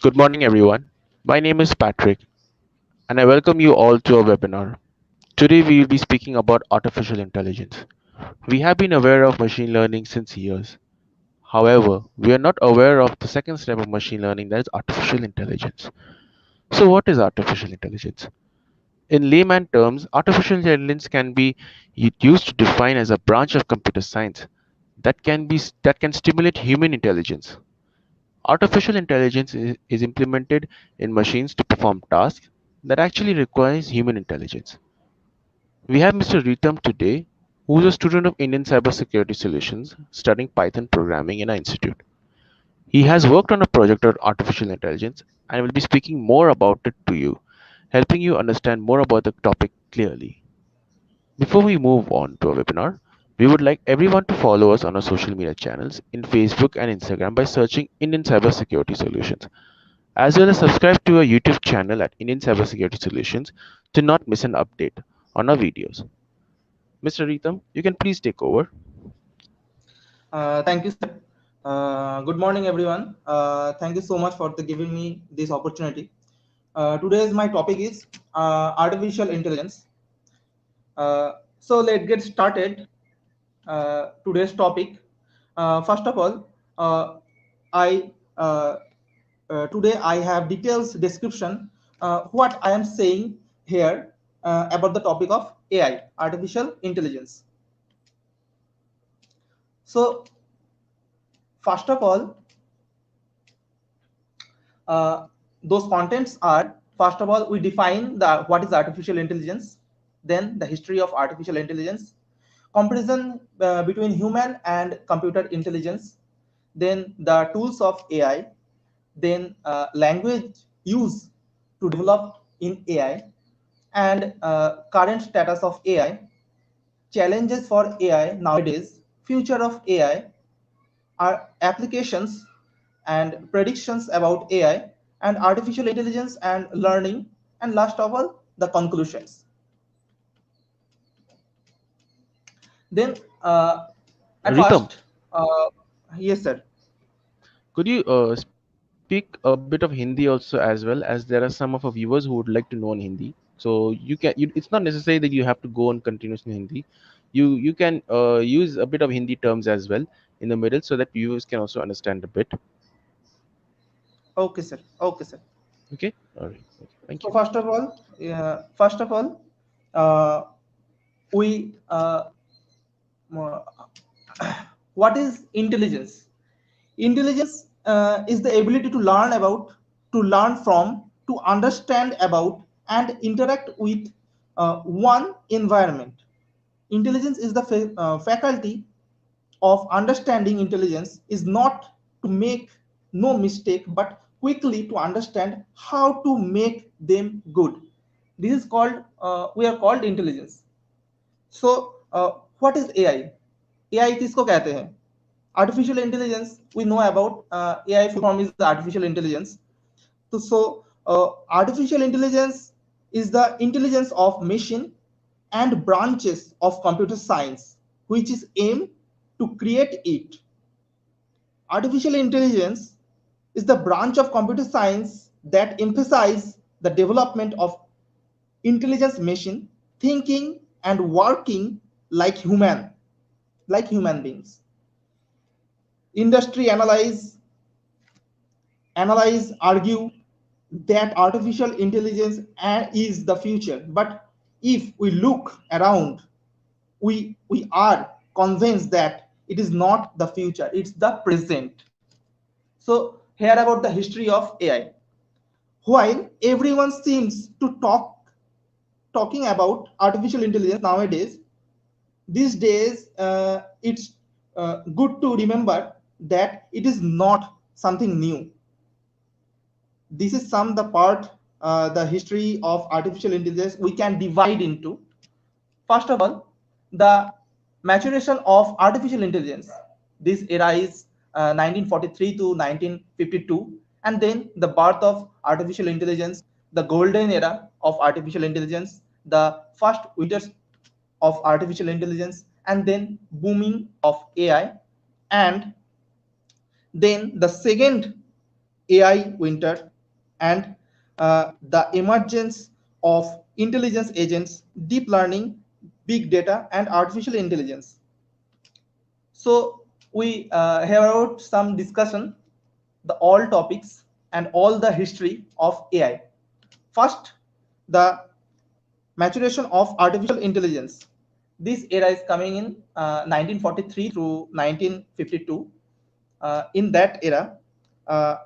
Good morning, everyone. My name is Patrick, and I welcome you all to our webinar. Today, we will be speaking about artificial intelligence. We have been aware of machine learning since years. However, we are not aware of the second step of machine learning, that is artificial intelligence. So, what is artificial intelligence? In layman terms, artificial intelligence can be used to define as a branch of computer science that can stimulate human intelligence. Artificial intelligence is implemented in machines to perform tasks that actually requires human intelligence. We have Mr. Ritam today, who is a student of Indian Cybersecurity Solutions studying Python programming in our institute. He has worked on a project on artificial intelligence and will be speaking more about it to you, helping you understand more about the topic clearly. Before we move on to our webinar, we would like everyone to follow us on our social media channels in Facebook and Instagram by searching Indian Cybersecurity Solutions, as well as subscribe to our YouTube channel at Indian Cybersecurity Solutions to not miss an update on our videos. Mr. Ritam, you can please take over. Thank you, sir. Good morning, everyone. Thank you so much for giving me this opportunity. Today's my topic is artificial intelligence. So let's get started. Today's topic. First of all, I today I have details description what I am saying here about the topic of AI, artificial intelligence. So first of all, uh, those contents are, first of all, we define the what is artificial intelligence, then the history of artificial intelligence, comparison between human and computer intelligence, then the tools of AI, then language used to develop in AI, and current status of AI, challenges for AI nowadays, future of AI, are applications and predictions about AI and artificial intelligence and learning, and last of all, the conclusions. Then, at Ritam, first, yes, sir. could you speak a bit of Hindi also, as well, as there are some of our viewers who would like to know in Hindi. So it's not necessary that you have to go on continuously in Hindi. You can use a bit of Hindi terms as well in the middle so that viewers can also understand a bit. Okay, sir. Okay, sir. Okay. All right. Okay. Thank So you. first of all, uh, we uh, what is intelligence? Intelligence is the ability to learn about, to learn from, to understand about, and interact with one environment. Intelligence is the faculty of understanding. Intelligence is not to make no mistake, but quickly to understand how to make them good. This is called, we are called intelligence. So, what is AI? AI किसको कहते हैं? Artificial intelligence, we know about AI full form is the artificial intelligence. Artificial intelligence is the intelligence of machine and branches of computer science, which is aim to create it. Artificial intelligence is the branch of computer science that emphasizes the development of intelligence machine thinking and working like human beings. Industry argue that artificial intelligence is the future, but if we look around, we are convinced that it is not the future, it's the present. So here about the history of AI. While everyone seems to talking about artificial intelligence nowadays, these days it's good to remember that it is not something new. This is some the part, the history of artificial intelligence we can divide into. First of all, the maturation of artificial intelligence. This era is 1943 to 1952, and then the birth of artificial intelligence, the golden era of artificial intelligence, the first winters of artificial intelligence, and then booming of AI, and then the second AI winter, and the emergence of intelligence agents, deep learning, big data, and artificial intelligence. So we have out some discussion, the all topics and all the history of AI. First, the maturation of artificial intelligence. This era is coming in 1943 through 1952. In that era, uh,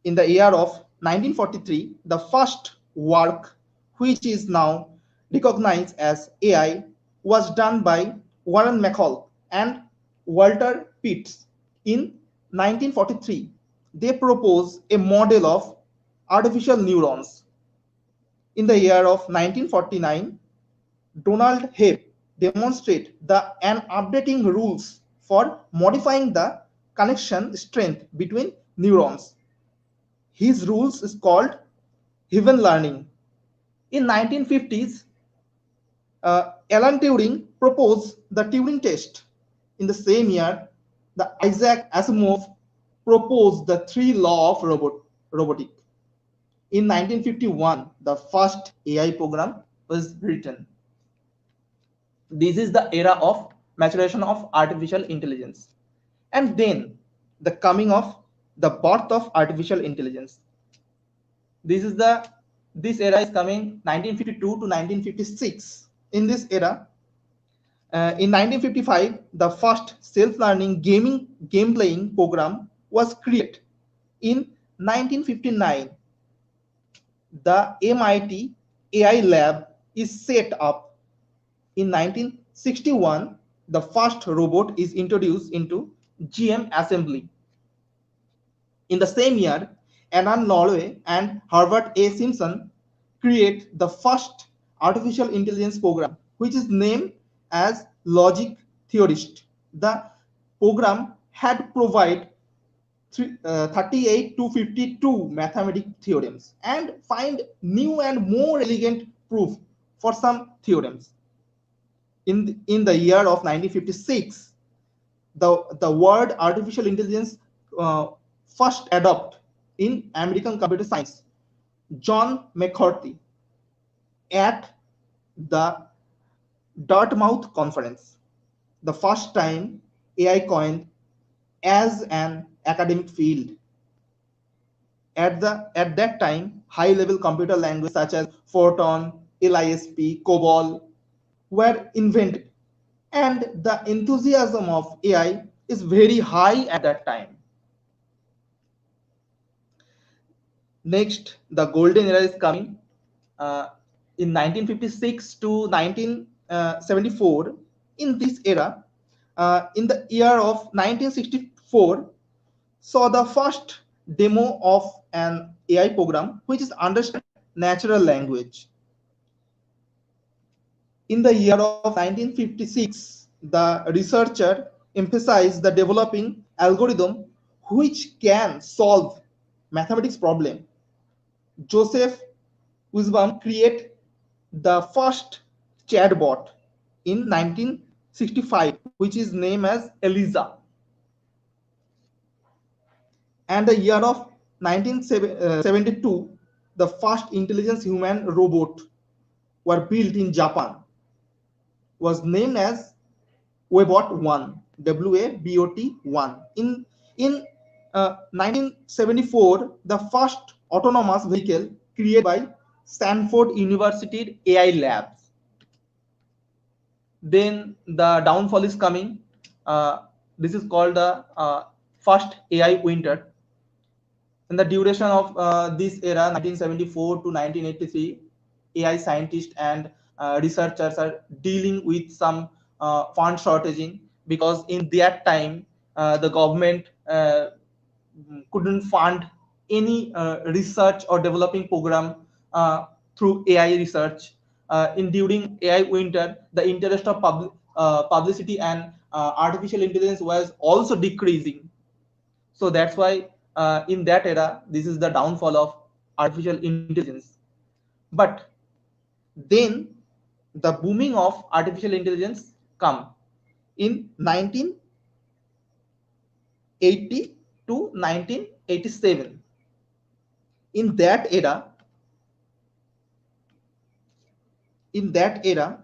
in the year of 1943, the first work which is now recognized as AI was done by Warren McCall and Walter Pitts. In 1943, they proposed a model of artificial neurons. In the year of 1949, Donald Hebb demonstrated an updating rules for modifying the connection strength between neurons. His rules is called Heaven learning. In 1950s, Alan Turing proposed the Turing test. In the same year, the Isaac Asimov proposed the three law of robotic. In 1951, the first AI program was written. This is the era of maturation of artificial intelligence. And then the coming of the birth of artificial intelligence. This is the this era is coming 1952 to 1956. In this era, in 1955, the first self-learning game playing program was created. In 1959, the MIT AI lab is set up. In 1961, the first robot is introduced into GM assembly. In the same year, Anand Norway and Herbert A. Simpson create the first artificial intelligence program, which is named as Logic Theorist. The program had provide 38 to 52 mathematical theorems and find new and more elegant proof for some theorems. In the year of 1956, the word artificial intelligence uh, first adopted in American computer science. John McCarthy at the Dartmouth conference, the first time AI coined as an academic field. At that time, high-level computer languages such as Fortran, LISP, COBOL were invented, and the enthusiasm of AI is very high at that time. Next, the golden era is coming uh, in 1956 to 1974. In this era, in the year of 1964, saw the first demo of an AI program which is understand natural language. In the year of 1956, the researcher emphasized the developing algorithm which can solve mathematics problem. Joseph Wisdom created the first chatbot in 1965, which is named as Eliza. And the year of 1972, the first intelligence human robot were built in Japan, was named as Webot 1, WABOT 1. In 1974, the first autonomous vehicle created by Stanford University AI labs. Then the downfall is coming. This is called the first AI winter. In the duration of this era, 1974 to 1983, AI scientists and researchers are dealing with some fund shortaging, because in that time the government couldn't fund any research or developing program through AI research. In during AI winter, the interest of publicity and artificial intelligence was also decreasing. So that's why in that era, this is the downfall of artificial intelligence. But then the booming of artificial intelligence come in 1980 to 1987. In that era, in that era,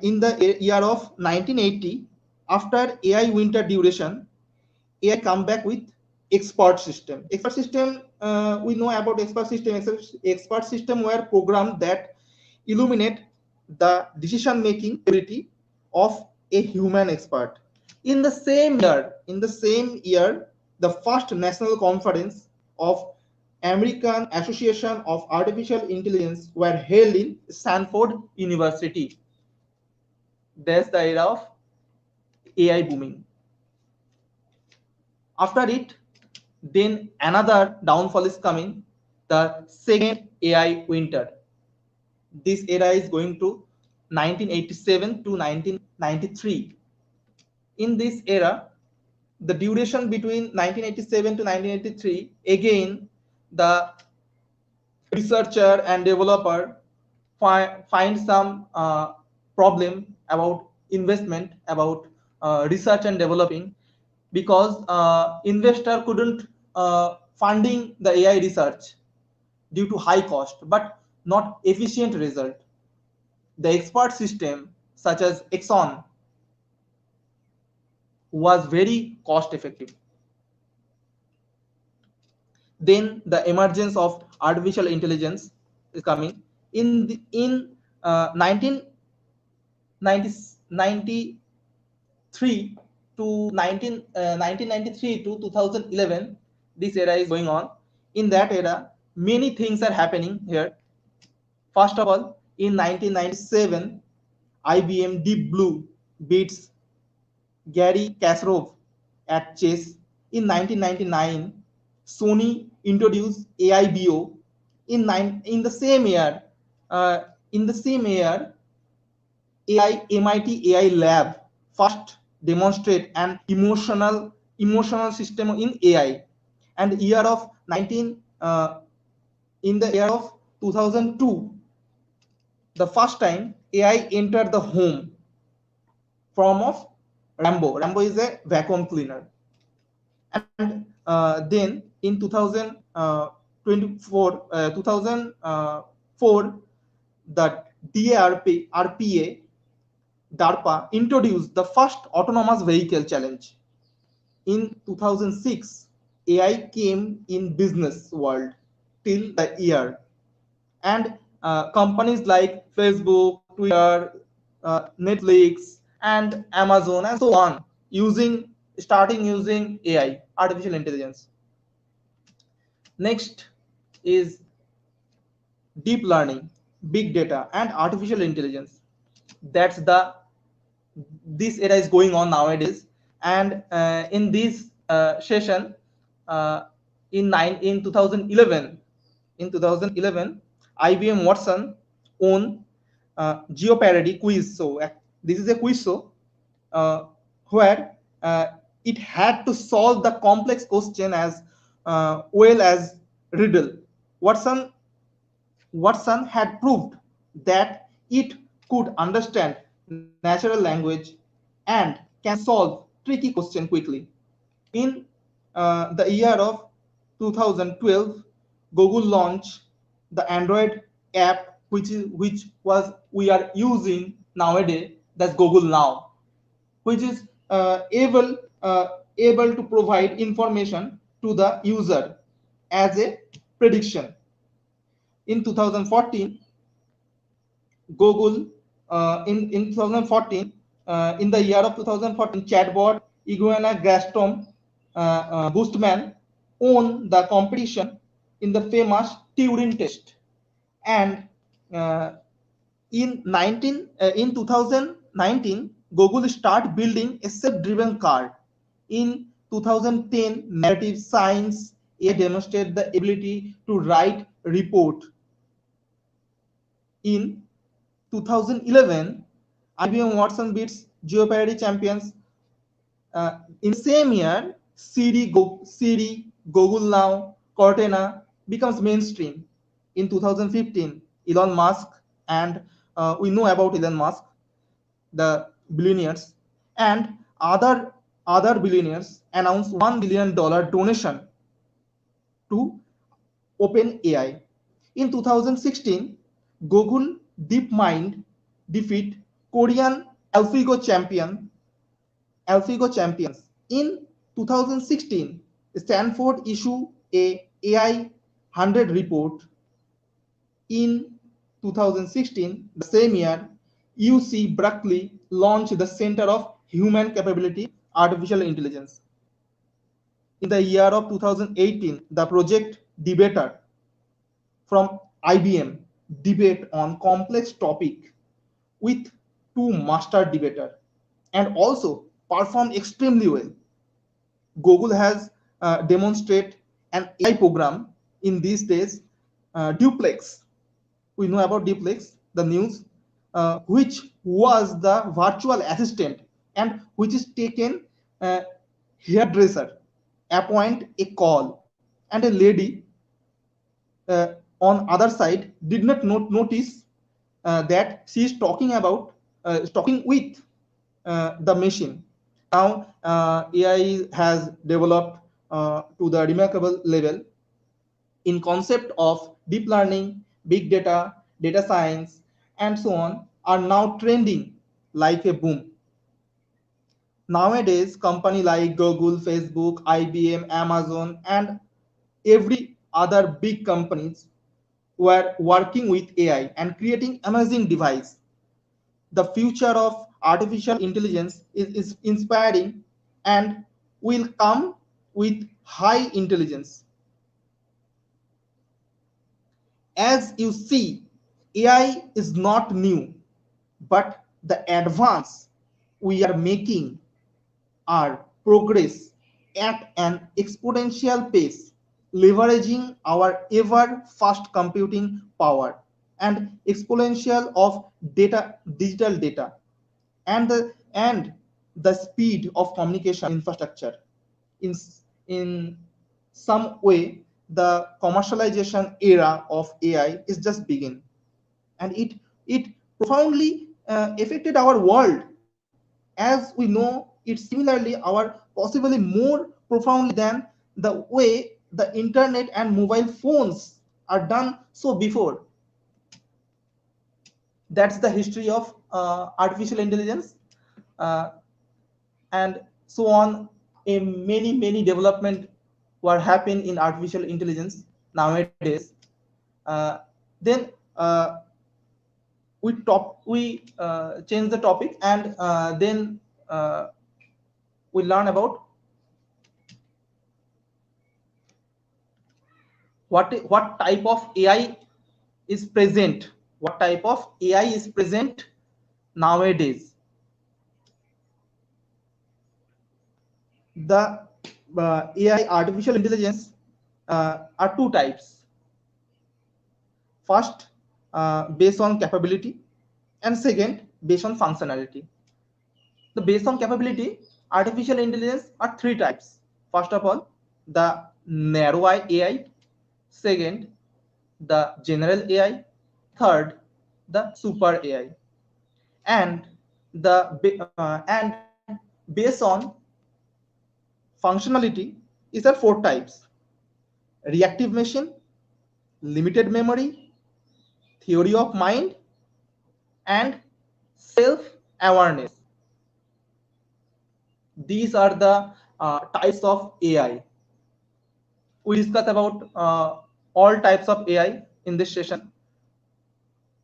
in the year of 1980, after AI winter duration, AI come back with expert system. Expert system, we know about expert system. Expert system were programs that illuminate the decision making ability of a human expert. In the same year, the first national conference of American Association of Artificial Intelligence were held in Stanford University. That's the era of AI booming. After it, then another downfall is coming, the second AI winter. This era is going to 1987 to 1993. In this era, the duration between 1987 to 1983, again, the researcher and developer find some problem about investment, about research and developing, because investor couldn't funding the AI research due to high cost but not efficient result. The expert system such as Exxon was very cost effective. Then the emergence of artificial intelligence is coming in 1993 to 1993 to 2011. This era is going on. In that era, many things are happening here. First of all, in 1997, IBM Deep Blue beats Gary Kasparov at chess. In 1999, Sony introduced AIBO. In the same year, uh, in the same year, MIT AI Lab first demonstrate an emotional system in AI. And year of 19 in the year of 2002, the first time AI entered the home form of Rambo. Rambo is a vacuum cleaner. And then in 2004, the DARPA introduced the first autonomous vehicle challenge. In 2006, AI came in business world till the year, and companies like Facebook, Twitter, Netflix, and Amazon, and so on, starting using AI, artificial intelligence. Next is deep learning, big data, and artificial intelligence. That's the this era is going on nowadays. And in this session, uh, in 2011, IBM Watson own Geopardy quiz show. This is a quiz show uh, where it had to solve the complex question as well as riddle. Watson Watson had proved that it could understand natural language and can solve tricky questions quickly. In the year of 2012, Google launched the Android app, which was we are using nowadays. That's Google Now, which is uh, able to provide information to the user as a prediction. In 2014, Google in 2014, in the year of 2014, chatbot Iguana Grastom Boostman won the competition in the famous Turing test. And uh, in 2019, Google start building a self-driven car. In 2010, narrative science AI demonstrate the ability to write report. In 2011, IBM Watson beats Jeopardy champions. In the same year, Siri, Google Now, Cortana becomes mainstream. In 2015, Elon Musk, and we know about Elon Musk, the billionaires, and other billionaires announced $1 billion donation to OpenAI. In 2016, Google DeepMind defeat Korean AlphaGo champions. In 2016, Stanford issued a AI 100 report. In 2016, the same year, UC Berkeley launched the Center of Human Capability Artificial Intelligence. In the year of 2018, the project Debater from IBM debate on complex topic with two master debater and also perform extremely well. Google has demonstrated an AI program in these days, Duplex. We know about Duplex, the news, which was the virtual assistant and which is taken hairdresser, appoint a call, and a lady on other side did not notice that she is talking with the machine. Now AI has developed to the remarkable level in concept of deep learning, big data, data science, and so on are now trending like a boom. Nowadays, company like Google, Facebook, IBM, Amazon, and every other big companies were working with AI and creating amazing device. The future of artificial intelligence is inspiring and will come with high intelligence. As you see, AI is not new, but the advance we are making are progress at an exponential pace, leveraging our ever fast computing power and exponential of digital data and the speed of communication infrastructure. In, in some way, the commercialization era of AI is just begin, and it profoundly affected our world. As we know, it similarly our possibly more profoundly than the way the internet and mobile phones are done so before. That's the history of artificial intelligence, uh, and so on. A many development were happening in artificial intelligence nowadays. Then we change the topic, and then uh, we learn about what type of AI is present, what type of AI is present nowadays. The AI artificial intelligence are two types. First, based on capability, and second, based on functionality. The based on capability, artificial intelligence are three types. First of all, the narrow AI. Second, the general AI. Third, the super AI. And and based on functionality is there four types: reactive machine, limited memory, theory of mind, and self awareness. These are the types of AI. We discuss about all types of AI in this session.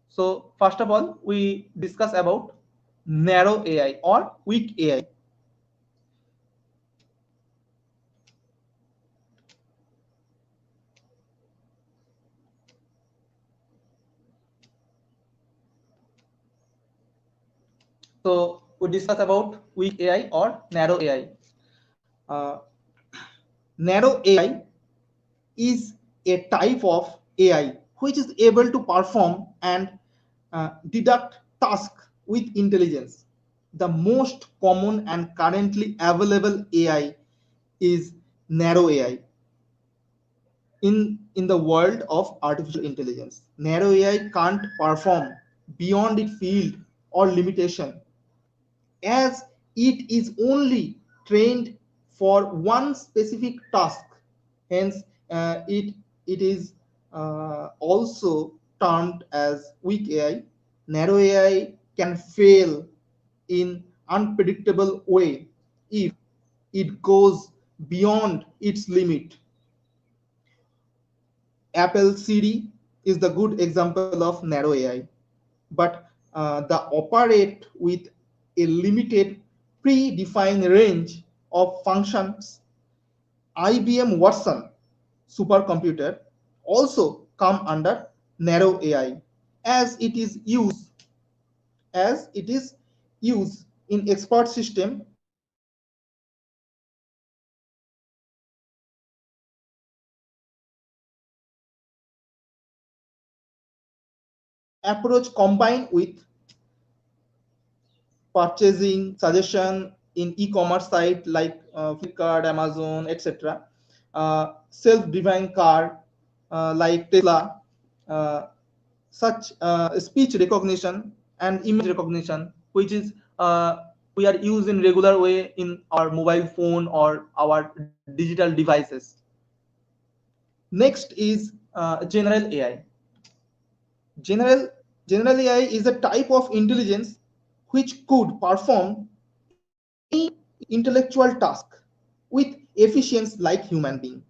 So first of all, we discuss about narrow AI or weak AI. So we discuss about weak AI or narrow AI. Uh, Narrow AI is a type of AI which is able to perform and deduct tasks with intelligence. The most common and currently available AI is narrow AI. In the world of artificial intelligence, narrow AI can't perform beyond its field or limitation, as it is only trained for one specific task. Hence, It is also termed as weak AI. Narrow AI can fail in unpredictable way if it goes beyond its limit. Apple Siri is the good example of narrow AI, but they operate with a limited predefined range of functions. IBM Watson supercomputer also come under narrow AI as it is used used in expert system where approach combined with purchasing suggestion in e-commerce site like Flipkart, Amazon, etc. Self-driving car like Tesla, uh, such speech recognition and image recognition, which is we are used in regular way in our mobile phone or our digital devices. Next is general AI. General General AI is a type of intelligence which could perform any intellectual task with efficiency like human being.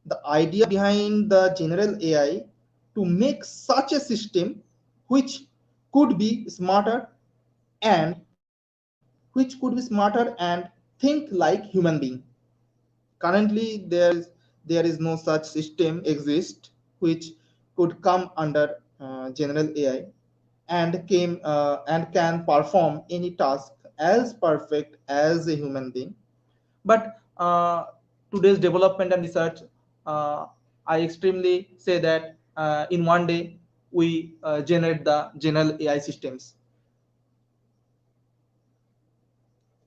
The idea behind the general AI to make such a system which could be smarter and think like human being. Currently, there is no such system exist which could come under general AI and can perform any task as perfect as a human being. But today's development and research, uh, I extremely say that in one day we generate the general AI systems.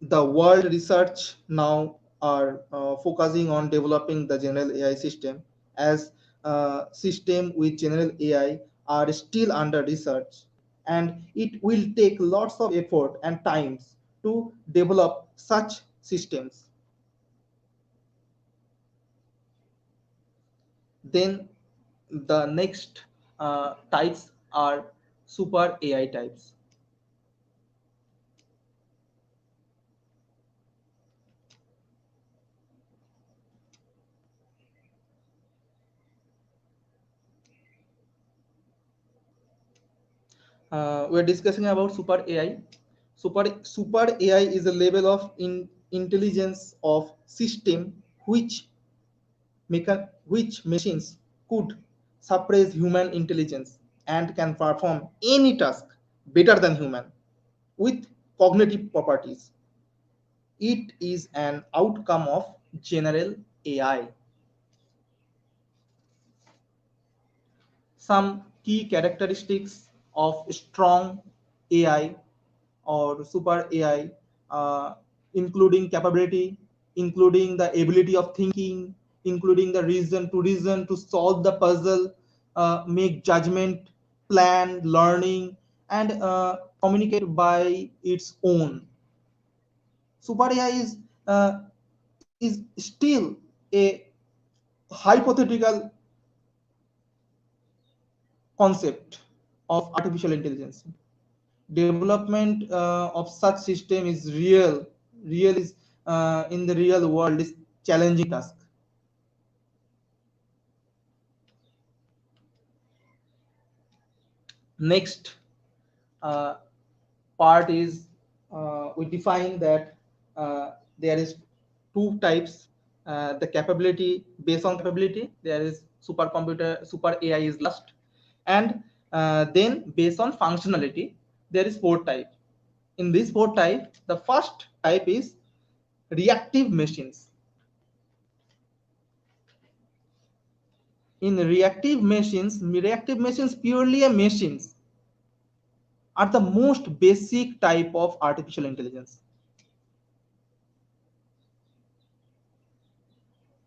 The world research now are focusing on developing the general AI system, as system with general AI are still under research, and it will take lots of effort and times to develop such systems. Then the next types are super AI types. We're discussing about super AI. Super AI is a level of intelligence of system which which machines could suppress human intelligence and can perform any task better than human with cognitive properties. It is an outcome of general AI. Some key characteristics of strong AI or super AI, uh, including capability, including the ability of thinking, including the reason to solve the puzzle, make judgment, plan, learning, and communicate by its own. Super AI is still a hypothetical concept of artificial intelligence. Development of such system is real is in the real world is challenging task. Next uh, part is we define that there is two types. The capability, based on capability there is super AI is last, and then based on functionality there is four type. In this four type, the first type is reactive machines. In reactive machines purely a machines are the most basic type of artificial intelligence.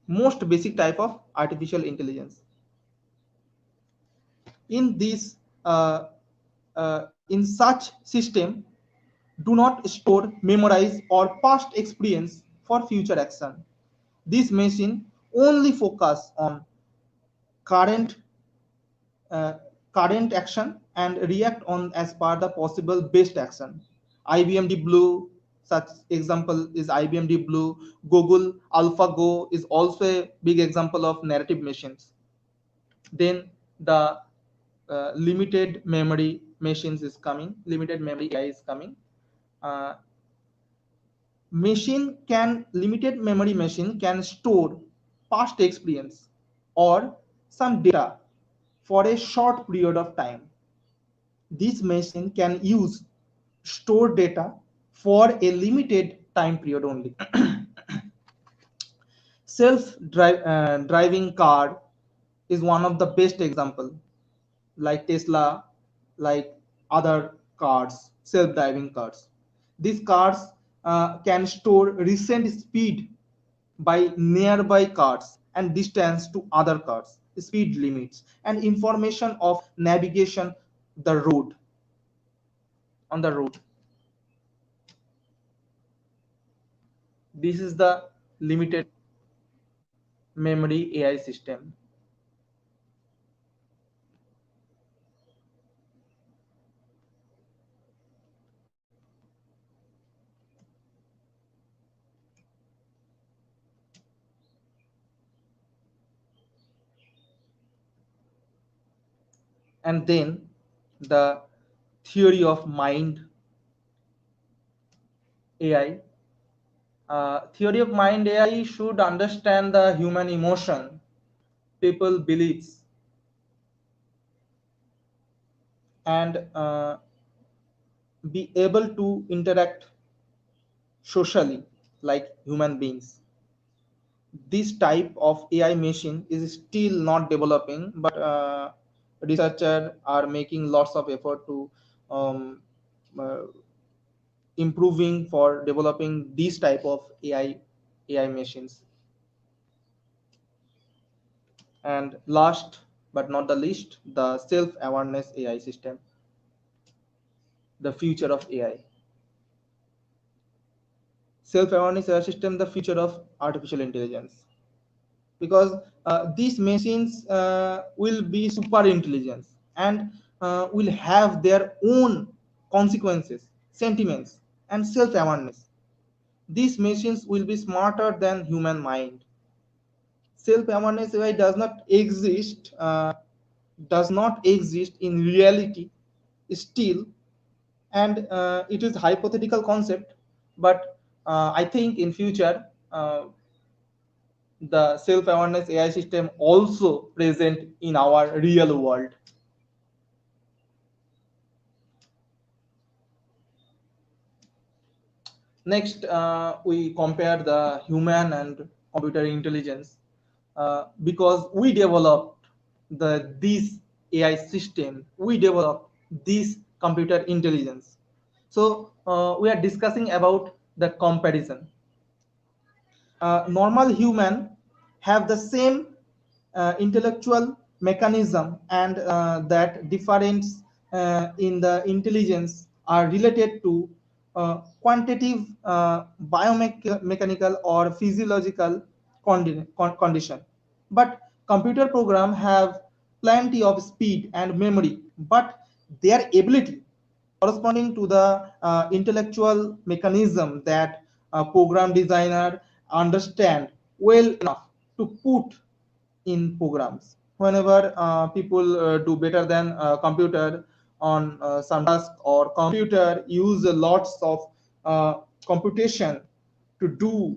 Most basic type of artificial intelligence. In this, in such system, do not store, memorize, or past experience for future action. This machine only focus on current uh, current action and react on as per the possible best action. IBM Deep Blue, such example is IBM Deep Blue. Google AlphaGo is also a big example of narrative machines. Then the limited memory machines is coming. Limited memory AI is coming. Uh, machine can limited memory machine can store past experience or some data for a short period of time. This machine can use stored data for a limited time period only. Driving car is one of the best example, like Tesla, like other cars, self-driving cars. These cars can store recent speed by nearby cars and distance to other cars, speed limits, and information of navigation the road on the road. This is the limited memory AI system. And then the theory of mind AI. Theory of mind AI should understand the human emotion, people beliefs, and be able to interact socially like human beings. This type of AI machine is still not developing, but researchers are making lots of effort to um, uh, improving for developing these type of AI machines. And last but not the least, the self-awareness AI system, the future of AI. Self-awareness AI system, the future of artificial intelligence. Because these machines will be super intelligence and will have their own consequences, sentiments, and self-awareness. These machines will be smarter than human mind. Self-awareness AI does not exist in reality still, and it is hypothetical concept. But I think in future the self-awareness AI system also present in our real world. Next, we compare the human and computer intelligence because we developed this AI system, we developed this computer intelligence. So we are discussing about the comparison. Normal human have the same intellectual mechanism, and that difference in the intelligence are related to quantitative biomechanical or physiological condition. But computer program have plenty of speed and memory, but their ability corresponding to the intellectual mechanism that a program designer understand well enough to put in programs. Whenever people do better than computer on some task, or computer use lots of uh, computation to do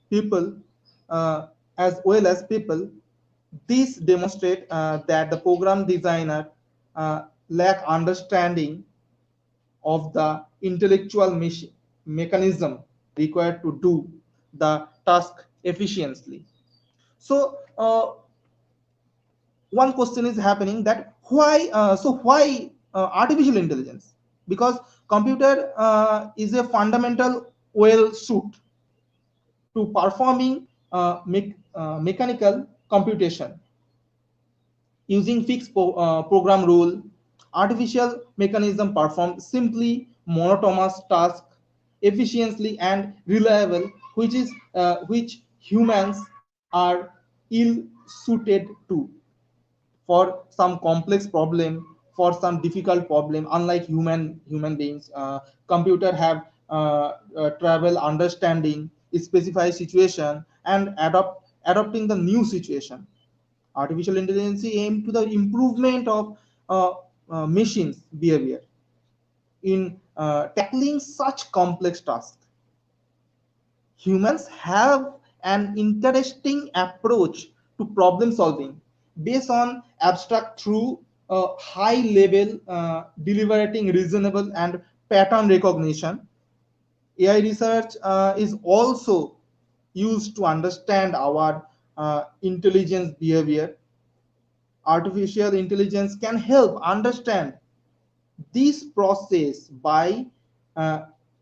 people uh, as well as people, this demonstrate that the program designer lack understanding of the intellectual mechanism required to do the task efficiently. So one question is happening that why artificial intelligence? Because computer is a fundamental well suit to performing mechanical computation using fixed program rule. Artificial mechanism perform simply monotonous task efficiently and reliable, which humans are ill suited to for some complex problem, for some difficult problem. Unlike human beings, computer have travel understanding specify situation and adopting the new situation. Artificial intelligence aim to the improvement of uh, machines behavior in tackling such complex tasks. Humans have an interesting approach to problem solving based on abstract through high level deliberating reasonable and pattern recognition. AI research is also used to understand our intelligence behavior. Artificial intelligence can help understand this process by uh,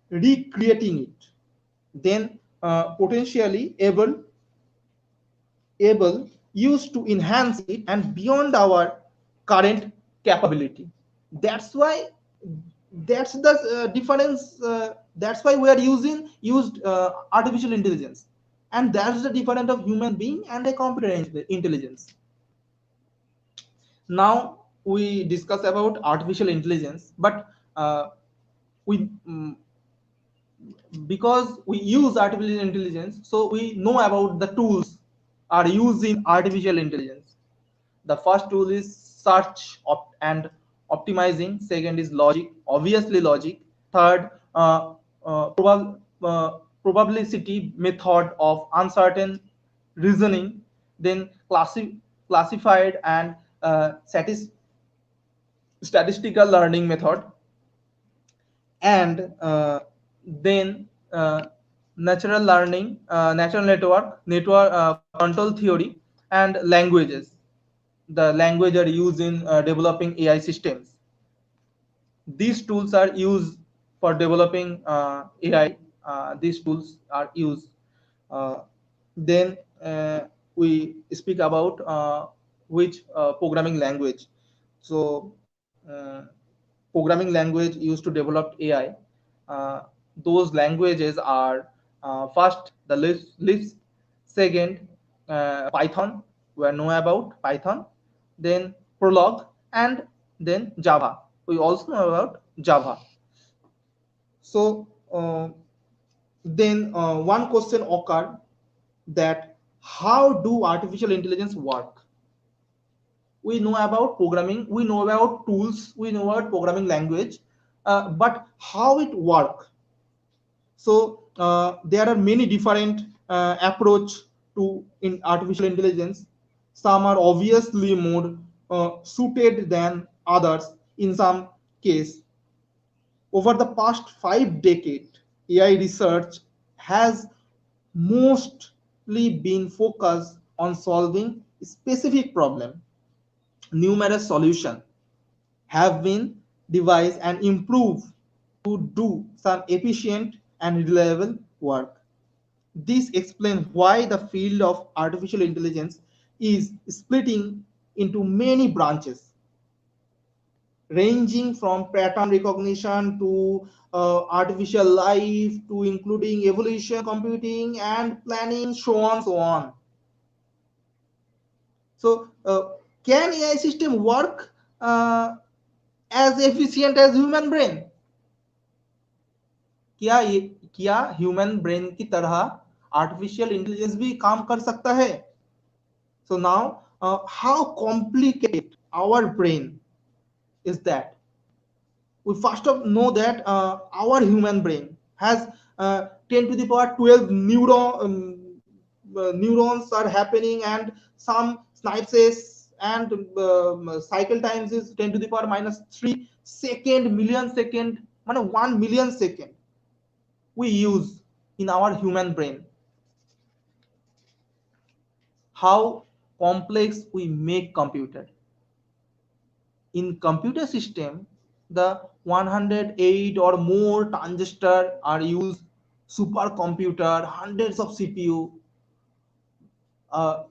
recreating it, then potentially able used to enhance it and beyond our current capability. That's why that's the difference. That's why we are used artificial intelligence, and that's the difference of human being and a computer intelligence. Now we discuss about artificial intelligence, but we because we use artificial intelligence, so we know about the tools are used in artificial intelligence. The first tool is search and optimizing. Second is logic, obviously logic. Third, uh, probability method of uncertain reasoning. Then classified and statistical learning method, and then natural learning, natural network control theory, and languages. The language are used in developing AI systems. These tools are used for developing AI. These tools are used. Uh, then we speak about which programming language. So, programming language used to develop AI. Uh, those languages are first the Lisp, second Python. We know about Python, then Prolog, and then Java. We also know about Java. So then one question occurred that how do artificial intelligence work? We know about programming, we know about tools, we know about programming language, but how it work? So there are many different approach to in artificial intelligence. Some are obviously more suited than others in some case. Over the past 5 decades, AI research has mostly been focused on solving specific problem. Numerous solutions have been devised and improved to do some efficient and reliable work. This explains why the field of artificial intelligence is splitting into many branches, ranging from pattern recognition to artificial life to including evolution computing and planning, so on so on. So can AI system work uh, as efficient as human brain? क्या ये क्या human brain की तरह artificial intelligence भी काम कर सकता है? So now how complicated our brain is that? We first of know that our human brain has 10 to the power 12 neurons are happening, and some synapses and cycle times is 10 to the power minus 3 second million second, 1 million second we use in our human brain. How complex we make computer. In computer system, the 108 or more transistor are used, supercomputer, hundreds of CPU, uh,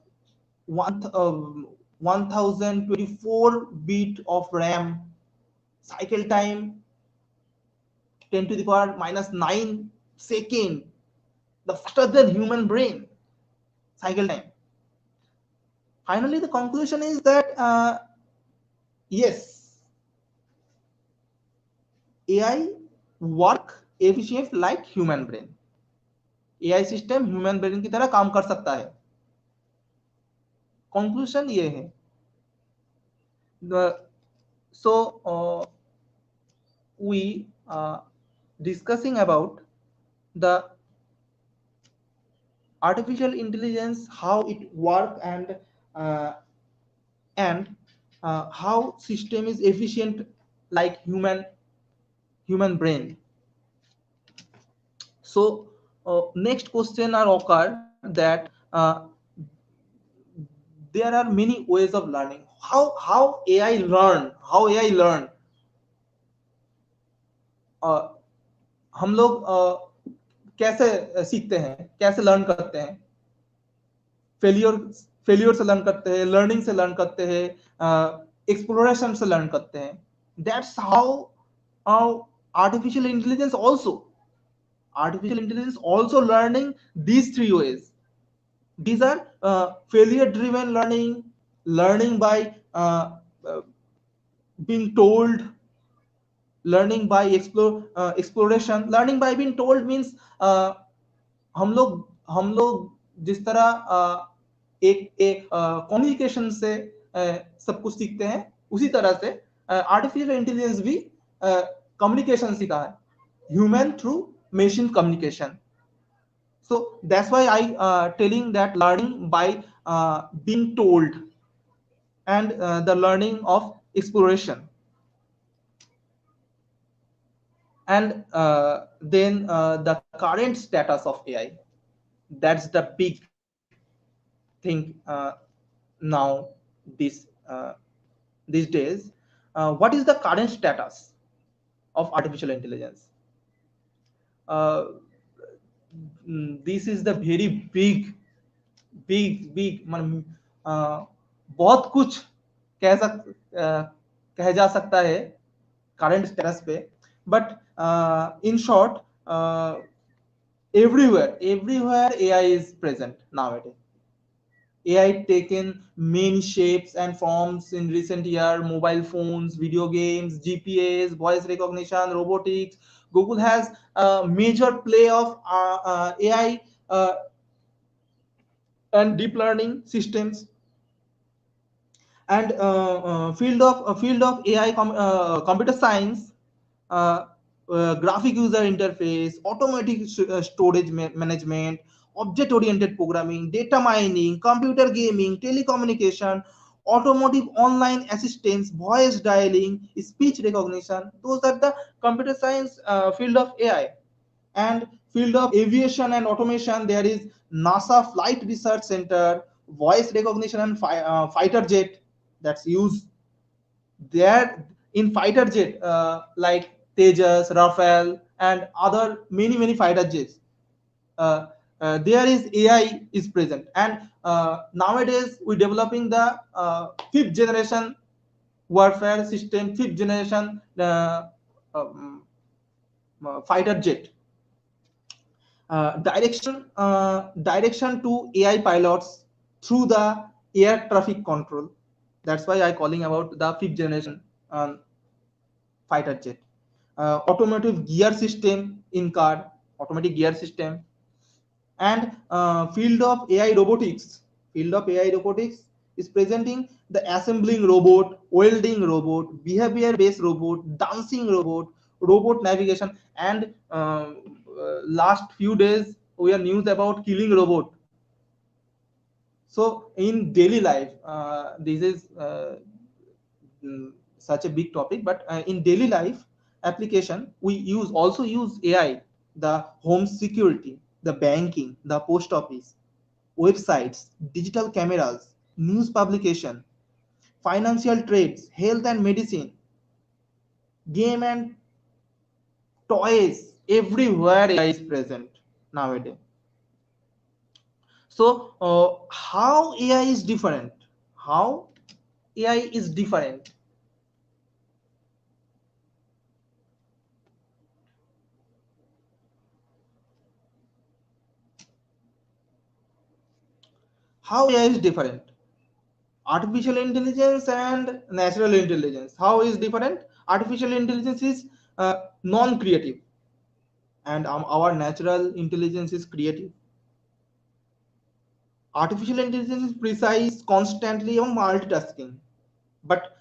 1024 bit of RAM, cycle time 10 to the power minus 9 second, the faster than human brain cycle time. Finally, the conclusion is that yes, AI work efficient like human brain. AI system human brain की तरह काम कर सकता है. Conclusion ये है. So we discussing about the artificial intelligence, how it work, uh, and how system is efficient like human brain. So next question are occur that there are many ways of learning. How AI learn? How AI learn? uh, हम लोग कैसे सीखते हैं, कैसे learn करते हैं? Failure failure से learn करते हैं, लर्निंग से लर्न करते हैं, एक्सप्लोरेशन से लर्न करते हैं. That's how artificial intelligence also artificial intelligence also learning these three ways. These are failure driven learning, learning by uh, being told, learning by exploration. Learning by being told means uh, हम लोग जिस तरह एक एक communication से सब कुछ सीखते हैं, उसी तरह से आर्टिफिशियल इंटेलिजेंस भी कम्युनिकेशन सीखा है, human through machine communication. So that's why I telling that learning by being told, and the learning of exploration. And then the current status of AI, that's the big thing now, this these days. What is the current status of artificial intelligence? uh, this is the very big मतलब बहुत कुछ कह जा सकता है current status पे. But in short, everywhere AI is present nowadays. AI taken many shapes and forms in recent year: mobile phones, video games, GPS, voice recognition, robotics. Google has a major play of AI and deep learning systems. And field of AI computer science, uh, graphic user interface, automatic storage management, object oriented programming, data mining, computer gaming, telecommunication, automotive online assistance, voice dialing, speech recognition. Those are the computer science field of AI. And field of aviation and automation, there is NASA Flight Research Center, voice recognition and fighter jet that's used there in fighter jet, like Tejas, Rafale, and other many fighter jets. uh, there is AI is present. And nowadays we developing the fifth generation warfare system, fifth generation um, fighter jet. Direction to AI pilots through the air traffic control. That's why I calling about the fifth generation fighter jet. Automotive gear system in car, automatic gear system. And field of AI robotics. Field of AI robotics is presenting the assembling robot, welding robot, behavior based robot, dancing robot, robot navigation. And last few days we are news about killing robot. So in daily life, this is such a big topic, but in daily life application we use AI, the home security, the banking, the post office, websites, digital cameras, news publication, financial trades, health and medicine, game and toys. Everywhere AI is present nowadays. So how AI is different? How AI is different? How AI is different? Artificial intelligence and natural intelligence. How is different? Artificial intelligence is non-creative, and our natural intelligence is creative. Artificial intelligence is precise, constantly on multitasking, but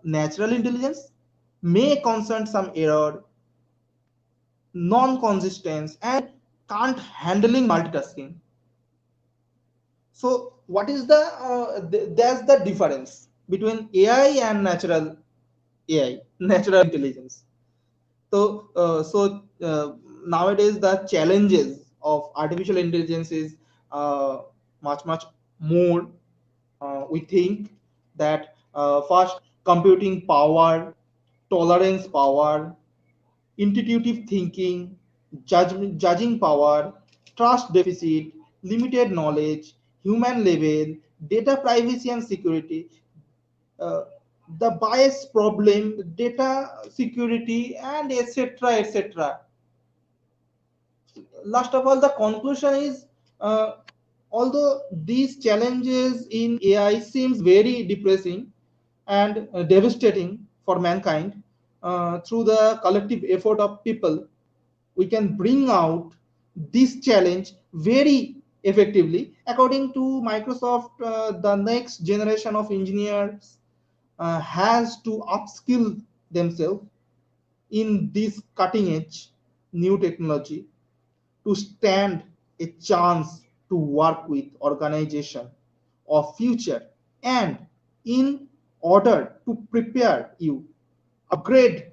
natural intelligence may concern some error, non-consistence, and can't handling multitasking. So what is the there's the difference between AI and natural AI, natural intelligence. So nowadays the challenges of artificial intelligence is uh, much more. We think that first, computing power, tolerance power, intuitive thinking, judging power, trust deficit, limited knowledge, human level, data privacy and security, uh, the bias problem, data security, and etc. etc. Last of all, the conclusion is, uh, although these challenges in AI seems very depressing and devastating for mankind, through the collective effort of people, we can bring out this challenge very effectively. According to Microsoft, the next generation of engineers has to upskill themselves in this cutting edge new technology to stand a chance to work with organization of future. And in order to prepare you, upgrade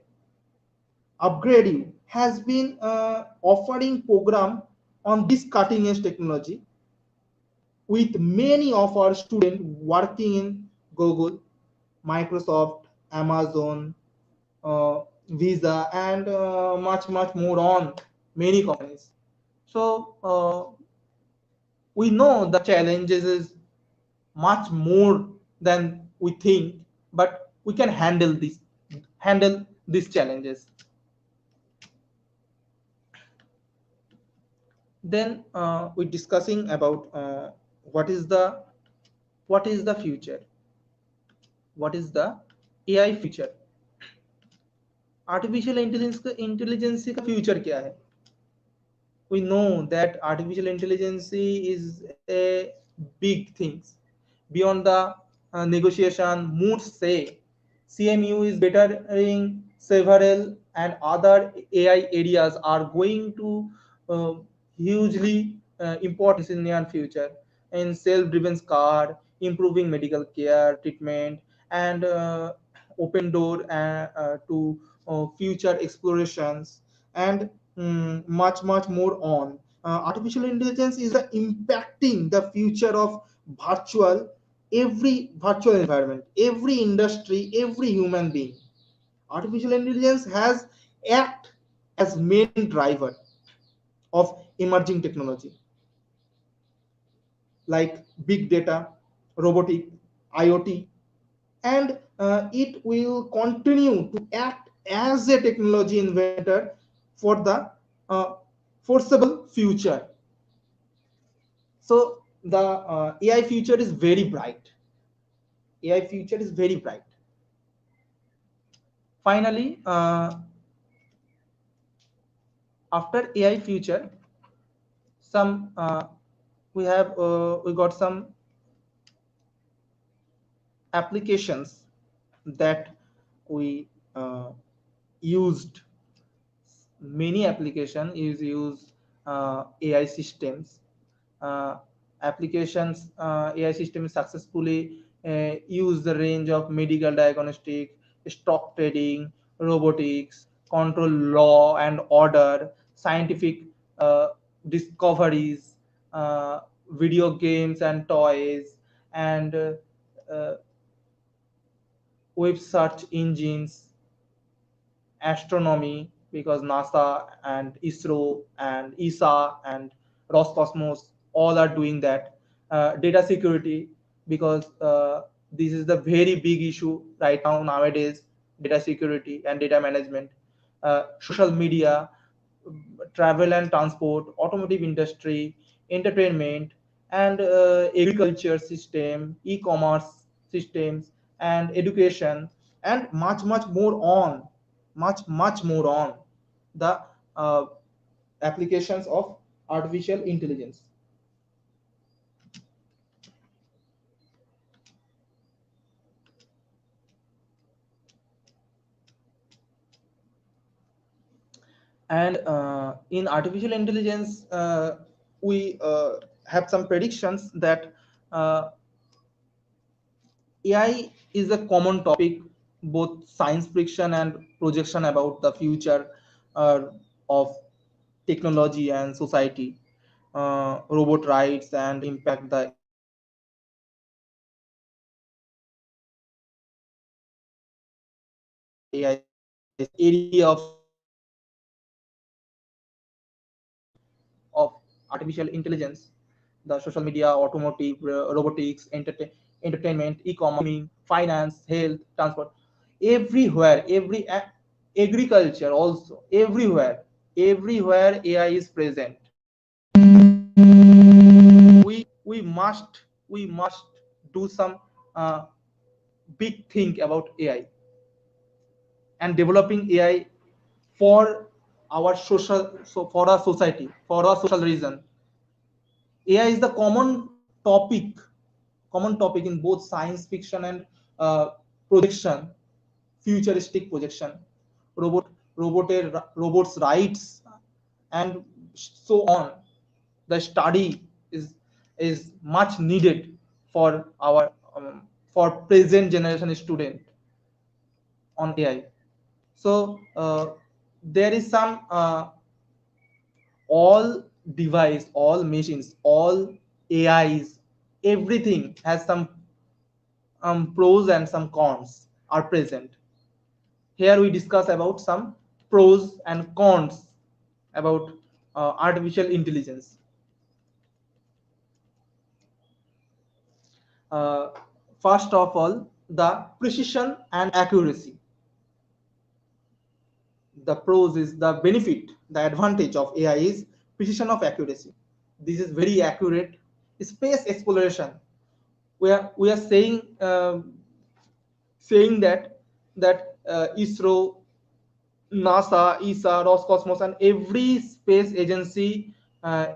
upgrade you has been offering program on this cutting edge technology with many of our students working in Google, Microsoft, Amazon, uh, Visa, and much more on many companies. So we know the challenges is much more than we think, but we can handle these challenges. Then we're discussing about what is the what is the future, what is the AI future, artificial intelligence का future क्या है. We know that artificial intelligence is a big thing beyond the negotiation. Moods say CMU is bettering several and other AI areas are going to uh, hugely importance in near future, in self-driven car, improving medical care treatment, and open door to future explorations, and much more on. Artificial intelligence is impacting the future of virtual every virtual environment, every industry, every human being. Artificial intelligence has act as main driver of emerging technology like big data, robotic, IoT, and it will continue to act as a technology inventor for the uh, foreseeable future. So the AI future is very bright. AI future is very bright. Finally, after AI future, some we got some applications that we used. Many application is use AI systems. Uh, Applications AI systems successfully use the range of medical diagnostic, stock trading, robotics, control law and order, scientific uh, discoveries, uh, video games and toys, and uh, web search engines, astronomy, because NASA and ISRO and ESA and Roscosmos all are doing that. Data security, because this is the very big issue right now nowadays, data security and data management. Social media, travel and transport, automotive industry, entertainment, and agriculture system, e-commerce, systems, and education, and much more on, much more on the uh, applications of artificial intelligence. And in artificial intelligence, we have some predictions that uh, AI is a common topic, both science fiction and projection about the future of technology and society. Robot rights and impact the AI systems. Area of of artificial intelligence, the social media, automotive, robotics, entertainment, e-commerce, gaming, finance, health, transport, everywhere, agriculture also, everywhere AI is present. We must do some uh, big think about AI and developing AI for our social, so for our society, for our social reason. AI is the common topic in both science fiction and uh, projection, futuristic projection, robot, robots' rights, and so on. The study is much needed for our for present generation student on AI. So there is some all device, all machines, all AIs, everything has some pros and some cons are present. Here we discuss about some pros and cons about artificial intelligence. Uh, First of all, the precision and accuracy. The pros is the benefit, the advantage of AI is precision of accuracy. This is very accurate. Space exploration. We are saying that ISRO, NASA, ESA, Roscosmos, and every space agency uh,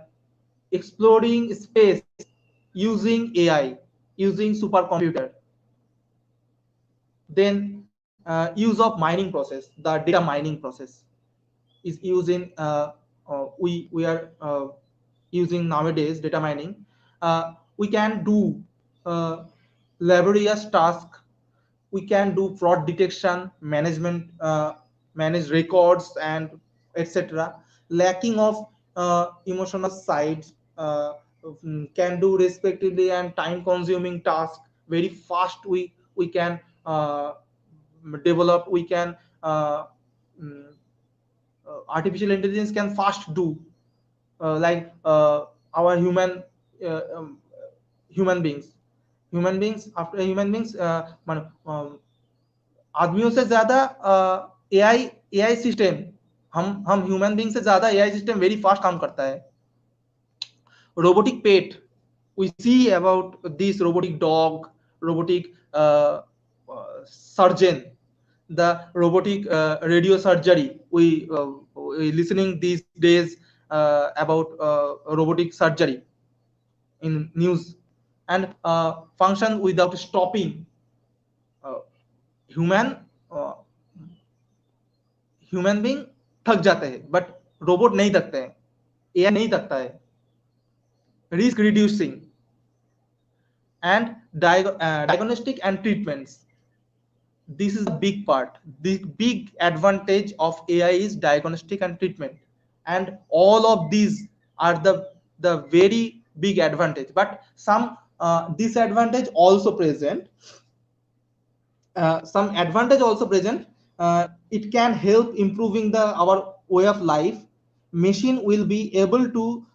exploring space using AI, using supercomputer. Then use of mining process, the data mining process is using we are using nowadays data mining. We can do uh, laborious task. We can do fraud detection, management, manage records, and etc. Lacking of emotional sides, can do respectively, and time consuming task very fast. We can develop. We can mm, artificial intelligence can fast do like our uh, um, human beings, after human beings आदमियों से ज्यादा AI AI system, हम human being से ज्यादा AI system very fast काम करता है. Robotic pet, we see about this robotic dog, robotic surgeon, the robotic radio surgery. We listening these days about robotic surgery in news, and function without stopping. uh, human uh, human being थक जाते हैं, but robot नहीं थकते हैं, AI नहीं थकता है. Risk reducing and diagnostic and treatments. This is the big part. The big advantage of AI is diagnostic and treatment, and all of these are the very big advantage. But some disadvantage also present. Some advantage also present. It can help improving the our way of life. Machine will be able to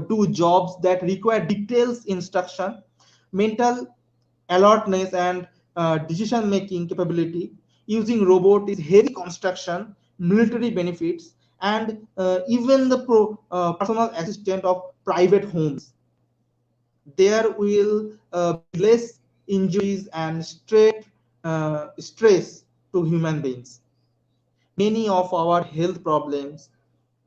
do jobs that require details instruction, mental alertness, and decision making capability. Using robot is heavy construction, military benefits, and even the personal assistant of private homes. There will be less injuries, and stress to human beings. Many of our health problems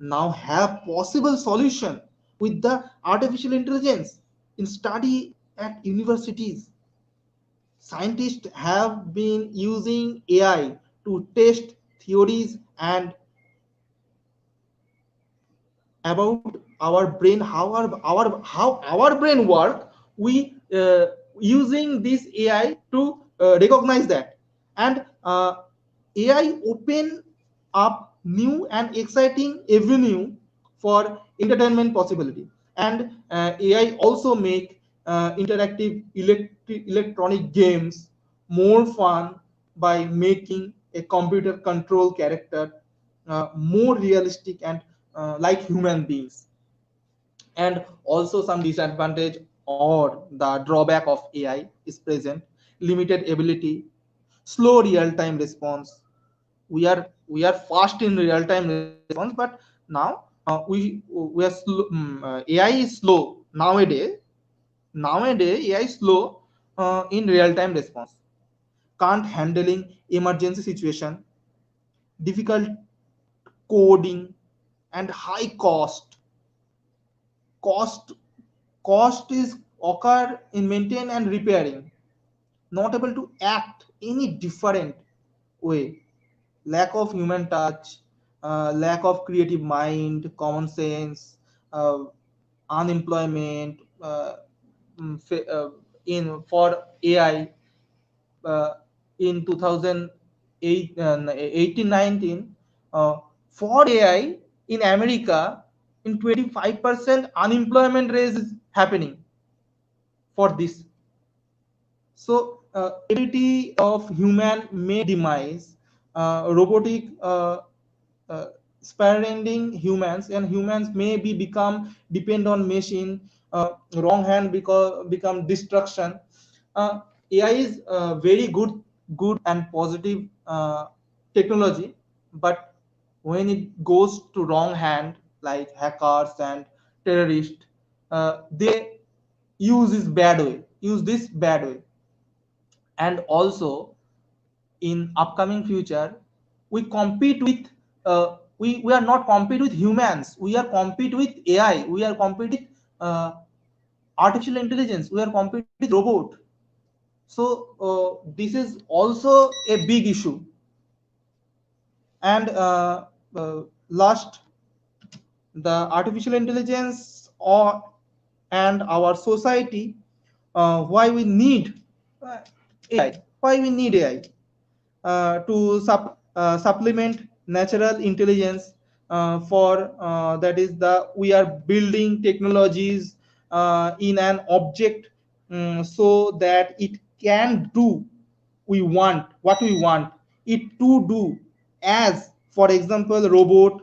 now have possible solution with the artificial intelligence. In study at universities, scientists have been using AI to test theories and about our brain, how our brain work. We using this AI to recognize that, and AI open up new and exciting avenue for entertainment possibility. And AI also make electronic games more fun by making a computer control character more realistic and like human beings. And also some disadvantage or the drawback of AI is present: limited ability, slow real time response. We are fast in real time response, but now we are slow. AI is slow nowadays. AI is slow in real time response. Can't handling emergency situation, difficult coding, and high cost cost is occur in maintain and repairing, not able to act any different way, lack of human touch, lack of creative mind, common sense, uh, unemployment, in for AI uh, in 2008 18 19, uh, for AI in America, in 25% unemployment rate is happening for this. So ability of human may demise, robotic sparing humans, and humans may be become depend on machine, wrong hand because become destruction. uh, AI is very good and positive technology, but when it goes to wrong hand, like hackers and terrorists, they use this bad way. And also in upcoming future, we compete with we are not compete with humans, we are compete with AI, we are compete with uh, artificial intelligence, we are compete with robot. So this is also a big issue. And last, the artificial intelligence or and our society, why we need uh, AI, why we need AI to supplement natural intelligence, for that is the we are building technologies in an object, so that it can do we want what we want it to do. As for example, robot,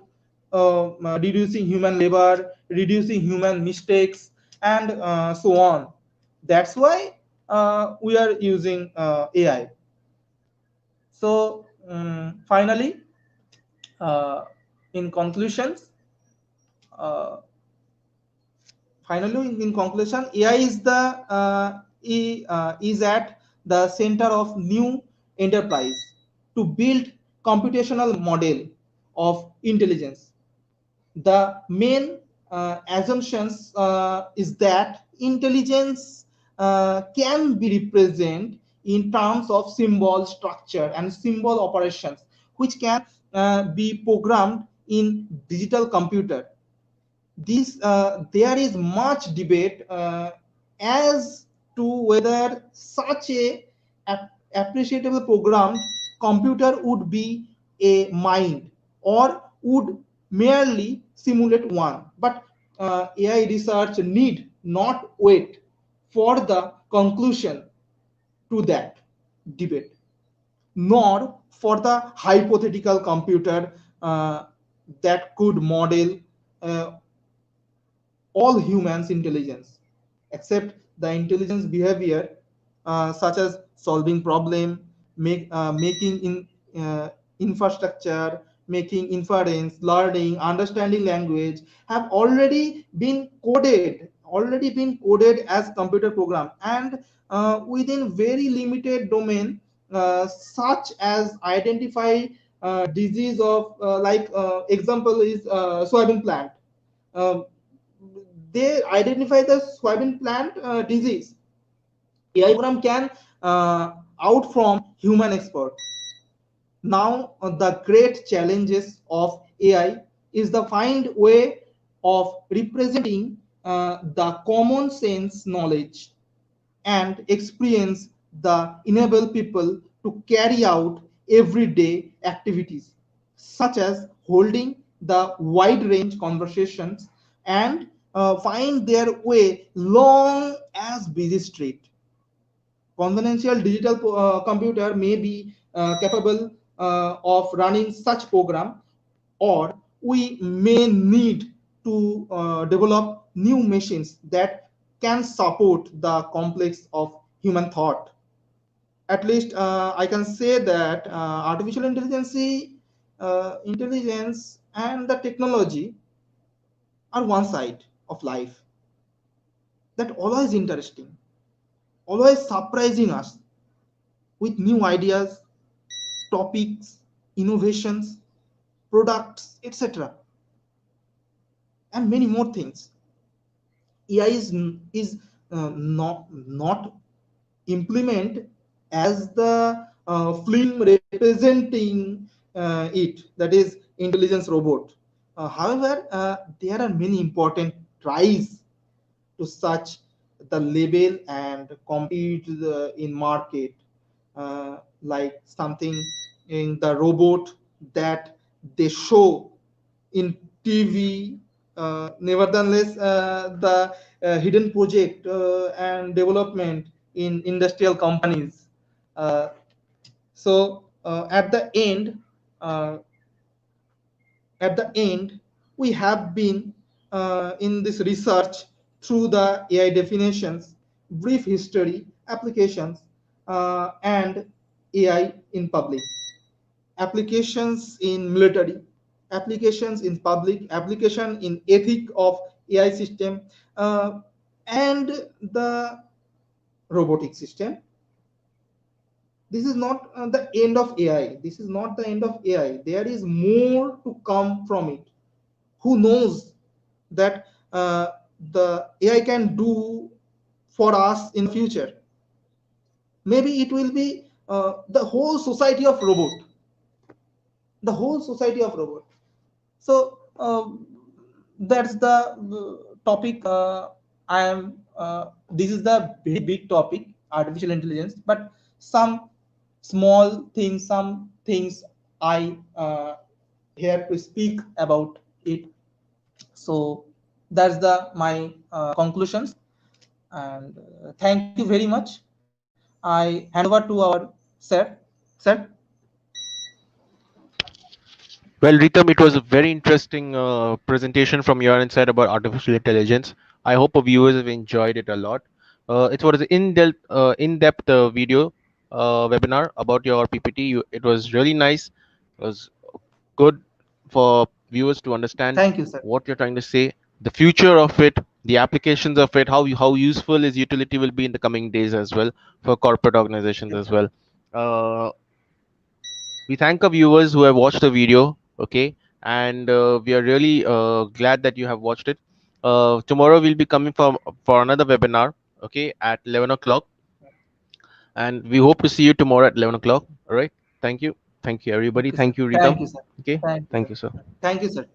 reducing human labor, reducing human mistakes, and so on. That's why we are using AI. So finally, uh, in conclusions, uh, in conclusion, AI is the is at the center of new enterprise to build computational model of intelligence. The main assumptions is that intelligence can be represented in terms of symbol structure and symbol operations, which can be programmed in digital computer. This there is much debate as to whether such a appreciable programmed computer would be a mind or would merely simulate one. But AI research need not wait for the conclusion to that debate, nor for the hypothetical computer uh, that could model uh, all humans' intelligence, except the intelligence behavior, such as solving problem, making infrastructure, making inference, learning, understanding language, have already been coded already been coded as computer program, and within very limited domain, such as identify disease of example is soybean plant. Uh, they identify the soybean plant disease. AI program can out from human expert. Now, the great challenges of AI is the find way of representing the common sense knowledge and experience the enable people to carry out everyday activities such as holding the wide range conversations and find their way long as busy street. Conventional digital computer may be capable of running such program, or we may need to develop new machines that can support the complex of human thought. At least I can say that artificial intelligence and the technology are one side of life that always interesting, always surprising us with new ideas, topics, innovations, products, etc., and many more things. AI is not implement as the film representing it, that is intelligence robot. However, there are many important tries to such the label and compete in market, like something in the robot that they show in TV. Nevertheless, the hidden project and development in industrial companies. Uh, so uh, at the end, we have been in this research through the AI definitions, brief history, applications, and AI in public, applications in military, applications in public, application in ethic of AI system, uh, and the robotic system. This is not the end of AI. This is not the end of AI. There is more to come from it. Who knows that the AI can do for us in the future? Maybe it will be the whole society of robot, the whole society of robot. So that's the topic. I am. This is the very big topic, artificial intelligence. But some small things, some things I here to speak about it. So that's the my conclusions. And thank you very much. I hand over to our sir. Sir. Well, Ritam, it was a very interesting presentation from your inside about artificial intelligence. I hope our viewers have enjoyed it a lot. It was an in-depth video webinar about your PPT. It was really nice. It was good for viewers to understand Thank you, sir. what you're trying to say, the future of it, the applications of it, how useful its utility will be in the coming days as well for corporate organizations Yes, as sir. well. Uh, we thank our viewers who have watched the video, okay, and we are really glad that you have watched it. Tomorrow we'll be coming for another webinar, okay, at 11 o'clock, and we hope to see you tomorrow at 11 o'clock. All right, thank you everybody, Okay, sir. thank you, Thank Ritam. you, sir. Okay, Thank you, thank sir. you, sir. Thank you, sir.